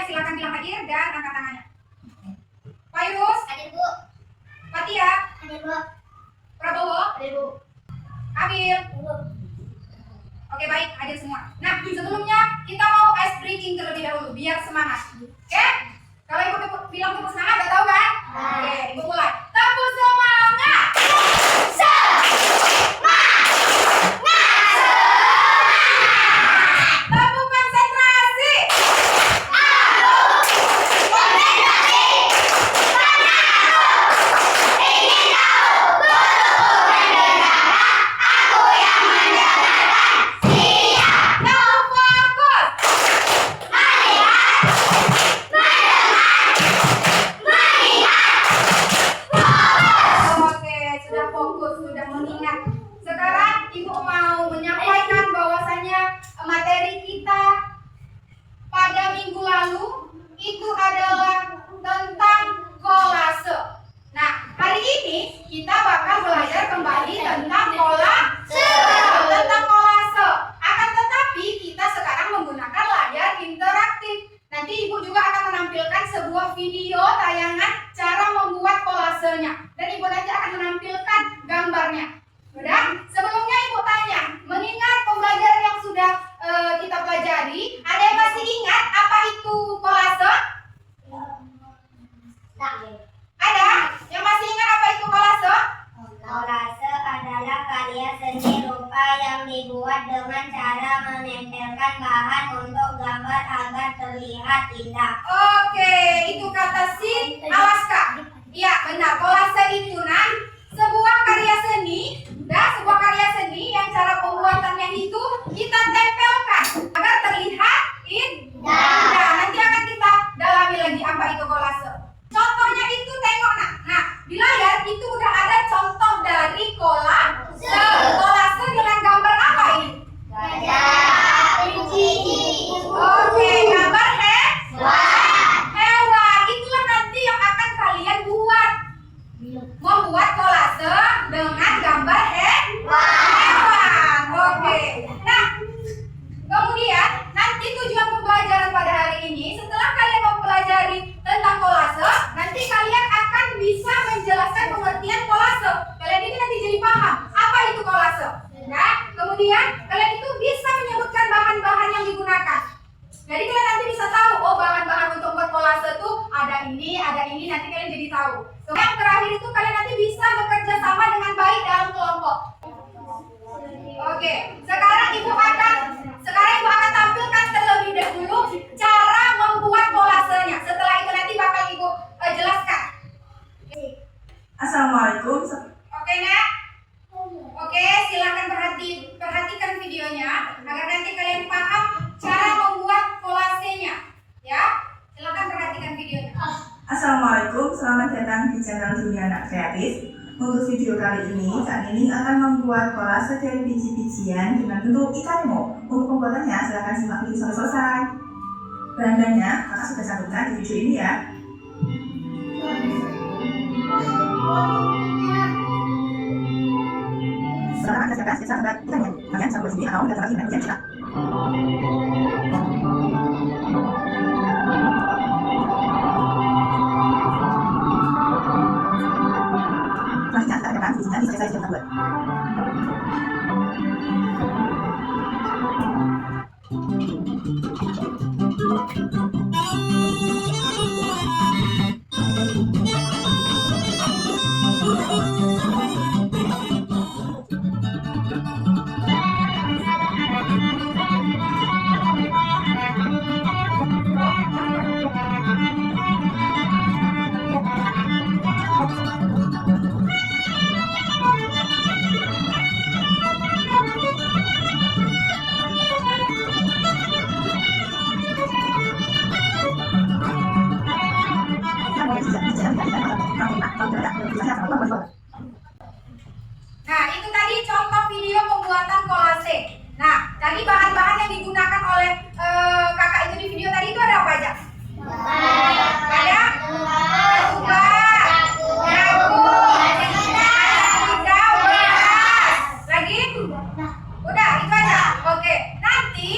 silakan bilang hadir dan angkat tangannya. Fairuz, Hadir, Bu. Fatia, Hadir, Bu. Prabowo, Hadir, Bu. Abil. Bu. Oke, baik, hadir semua. Nah, sebelumnya kita mau ice breaking terlebih dahulu biar semangat. Oke? Kalau ibu bilang tepuk semangat, udah tahu kan? Oke, ibu mulai. Tepuk semangat. Tepuk konsentrasi. Tepuk fokus. Oke, sudah fokus, sudah mengingat. Sekarang ibu mau menyampaikan bahwasannya materi kita pada minggu lalu itu adalah tentang kolase. Nah, hari ini kita bakal belajar kembali tentang kolase. Akan tetapi kita sekarang menggunakan layar interaktif. Nanti ibu juga akan menampilkan sebuah video tayangan cara membuat kolasenya. Dan ibu nanti akan menampilkan gambarnya. Udah? Sebelumnya ibu tanya, mengingat pembelajaran yang sudah kita pelajari, ada yang masih ingat apa itu kolase? Ada? Yang masih ingat apa itu kolase? Kolase adalah karya seni rupa yang dibuat dengan cara menempelkan bahan untuk gambar agar terlihat indah. Oke, itu kata si Alaska. Iya, benar. Kolase itu sebuah karya seni, sebuah karya seni yang cara pembuatannya itu kita tempelkan agar terlihat indah. Nanti akan kita dalami lagi apa itu kolase. Contohnya itu tengok nah di layar itu udah ada contoh dari kolase. Kolase dengan gambar apa ini? Oke, gambar hewan. Itulah nanti yang akan kalian buat. Membuat kolase dengan gambar hewan. Oke. Nah, kemudian nanti tujuan pembelajaran pada hari ini, setelah kalian mempelajari tentang kolase, nanti kalian akan bisa menjelaskan pengertian kolase. Kalian ini nanti jadi paham apa itu kolase. Nah, kemudian kalian itu bisa menyebutkan bahan-bahan yang digunakan. Jadi kalian nanti bisa tahu, oh bahan-bahan untuk buat kolase tuh ada ini, nanti kalian jadi tahu. Yang terakhir itu kalian nanti bisa bekerja sama dengan baik dalam kelompok. Oke, sekarang ibu akan tampilkan terlebih dahulu cara membuat kolasenya. Setelah itu nanti bakal ibu jelaskan. Assalamualaikum. Oke, Nak? Oke, silakan perhatikan videonya agar nanti kalian paham cara membuat kolasenya. Ya, silakan perhatikan videonya. Assalamualaikum, selamat datang di channel Dunia Anak Kreatif. Untuk video kali ini, Kak Nining akan membuat kolase dari biji-bijian dengan bentuk ikan nemo. Untuk pembuatannya, silahkan simak video sampai selesai. Bahan-bahannya, kakak sudah cantumkan di video ini ya. Sekarang anda siapkan sketsa gambar ikannya. Kalian bisa buat sendiri atau datang lagi dengan ujian kita. Selanjutnya, kita akan bijinya di sketsa yang kita buat. Nah, itu tadi contoh video pembuatan kolase. Nah, tadi bahan-bahan yang digunakan oleh kakak itu di video tadi itu ada apa aja? Ada ketumbar, jagung, hijau, beras. Lagi? Udah, itu aja. Oke. Nanti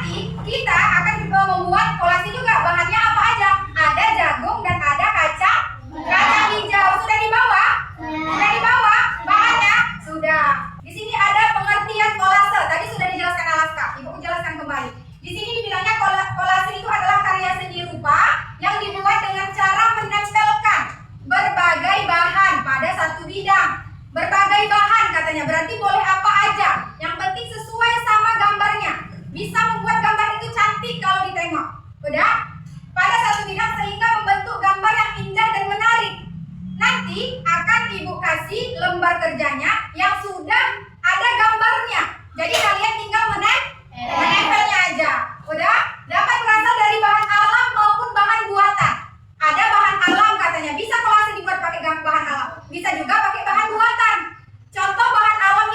nanti kita akan membuat kolase juga. Bahannya apa aja? Ada jagung dan ada kacang hijau. Sudah dibawa? Sudah dibawa bahannya? Sudah. Di sini ada pengertian kolase. Tadi sudah dijelaskan Alaska. Ibu jelaskan kembali. Di sini dibilangnya kolase itu adalah karya seni rupa yang dibuat dengan cara menempelkan berbagai bahan pada satu bidang. Berbagai bahan katanya, berarti boleh apa aja. Yang penting sesuai sama gambarnya. Bisa membuat gambar itu cantik kalau ditengok. Udah? Pada satu bidang sehingga membentuk gambar yang indah dan menarik. Nanti akan ibu kasih lembar kerjanya yang sudah ada gambarnya. Jadi kalian tinggal menempelnya aja. Udah? Dapat berasal dari bahan alam maupun bahan buatan. Ada bahan alam katanya, bisa kolase dibuat pakai bahan alam. Bisa juga pakai bahan buatan. Contoh bahan alam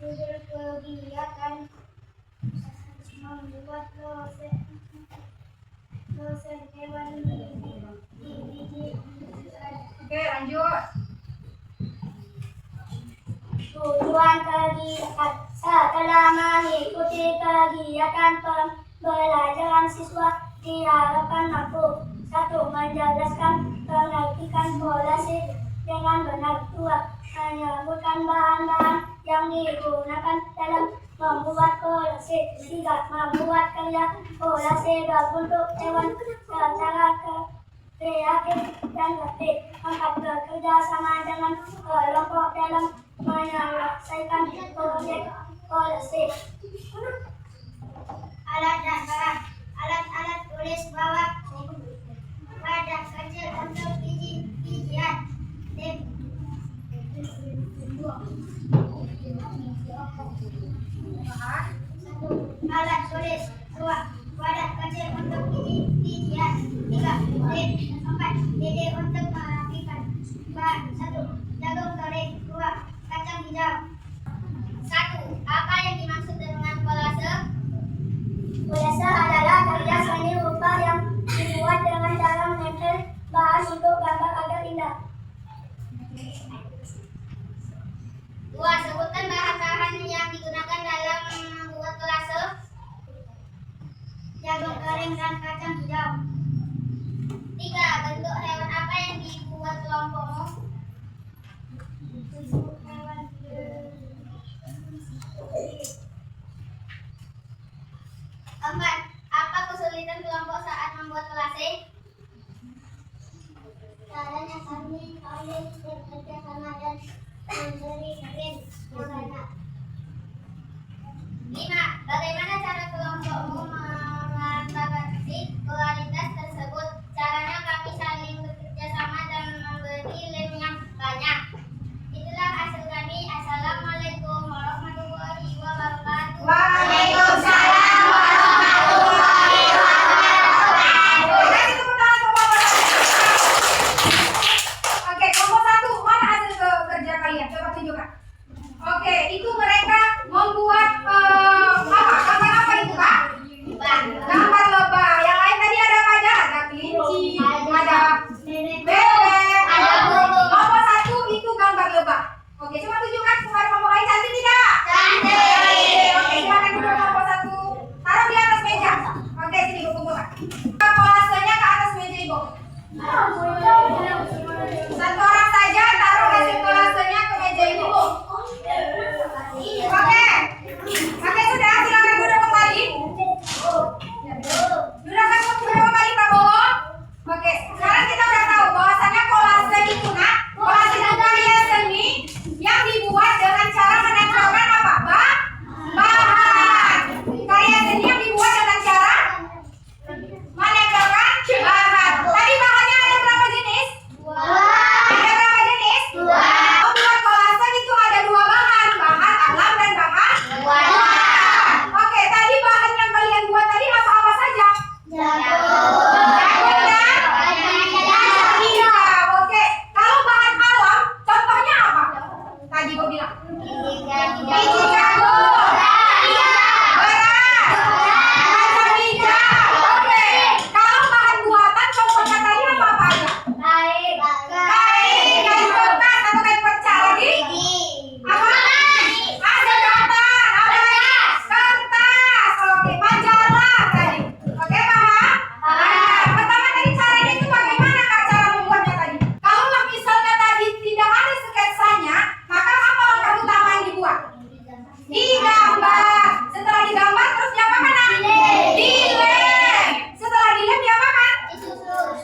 kegiatan membuat dosen hewan di biji. Oke, lanjut. Tujuan kegiatan setelah mengikuti kegiatan pembelajaran siswa diharapkan mampu 1. Menjelaskan pengertian polasi dengan benar. 2. Menyebutkan bahan-bahan yang digunakan dalam membuat kolase. 3. Membuat karya kolase berbentuk hewan secara kreatif dan tertib. 4. Bekerja sama dengan kelompok dalam menyelesaikan proyek kolase. Alat dan bahan. Alat-alat tulis bawah wadah kecil untuk biji-bijian. Alat tulis 2. Wadah kecil untuk biji-bijian. 3. 4. Lidi untuk merapikan bahan. 1. Jagung kering. 2. Kacang hijau. 1. Apa yang dimaksud dengan kolase? Kolase adalah karya seni rupa yang dibuat dengan cara menempel bahan untuk gambar agar indah. 2. Sebutkan bahan-bahan yang digunakan dalam membuat kolase. Jagung kering dan kacang hijau. 3. Bentuk hewan apa yang dibuat kelompokmu? Hewan. 4. Apa kesulitan kelompok saat membuat kolase? Caranya kami bekerja sama dan memberi green warna. 5. Bagaimana cara kelompokmu mengatasi kualitas tersebut? Caranya kami saling bekerja sama dan memberi lem yang banyak. Itulah hasil kami. Assalamualaikum warahmatullahi wabarakatuh. Waalaikumsalam warahmatullahi wabarakatuh. Kasih tepuk tangan untuk Bapak. Oke, kelompok 1, mana hasil kerja kalian? Coba tunjukkan. Oke, itu mereka membuat apa? Gambar apa itu, Kak? Gambar lebah. Yang lain tadi ada apa aja? Ada kelinci, ada bebek, ada burung. Kelompok 1 itu gambar lebah. Oke, coba tunjukkan kepada kelompok lain, cantik tidak? Cantik. Oke, silakan duduk kelompok 1. Taruh di atas meja. Oke, sini Ibu kumpulkan. Kolasenya ke atas meja Ibu. Satu orang saja taruh hasil kolasenya ke meja Ibu. Oke. Oke, sudah, silakan duduk kembali. Duduk kembali Prabowo. Oke, sekarang kita udah tahu bahwasannya kolase itu kolase itu karya seni yang dibuat dengan cara menempelkan apa? Bahan. Karya seni yang dibuat dengan cara menempelkan bahan. Tadi bahannya ada berapa jenis? 2. Ada berapa jenis? 2. Membuat kolase itu ada 2 bahan alam dan bahan buatan. Oke, tadi bahan yang kalian buat tadi apa-apa saja? Jagung dan hijau. Oke, kalau bahan alam contohnya apa? Tadi gue bilang biji jagung, beras, kacang hijau. Oke, kalau bahan buatan contohnya tadi apa aja? Kain bekas atau kain perca lagi? Apa? Ada gambar, apa lagi? Kertas. Oke, majalah tadi. Oke, paham? Pertama tadi caranya itu bagaimana Kak cara membuatnya tadi? Kalau misalnya tadi tidak ada sketsanya, maka apa langkah utama yang dibuat? Digambar. Setelah digambar terus diapakan? Dilem. Setelah dilem diapakan?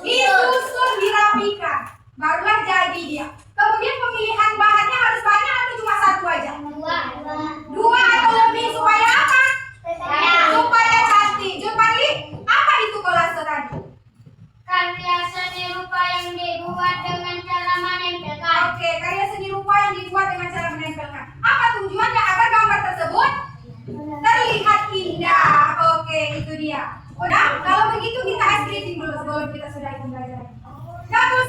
Disusun, dirapikan. Barulah jadi dia. Kemudian pemilihan bahannya harus banyak atau cuma 1 aja? 2 atau lebih supaya apa? Supaya cantik. Jumali, apa itu kolase tadi? Karya seni rupa yang dibuat dengan cara menempelkan. Oke, karya seni rupa yang dibuat dengan cara menempelkan. Apa tujuannya agar gambar tersebut terlihat indah? Oke, itu dia. Udah, kalau begitu kita ice cream dulu sebelum kita sudahi pembelajaran. Dapur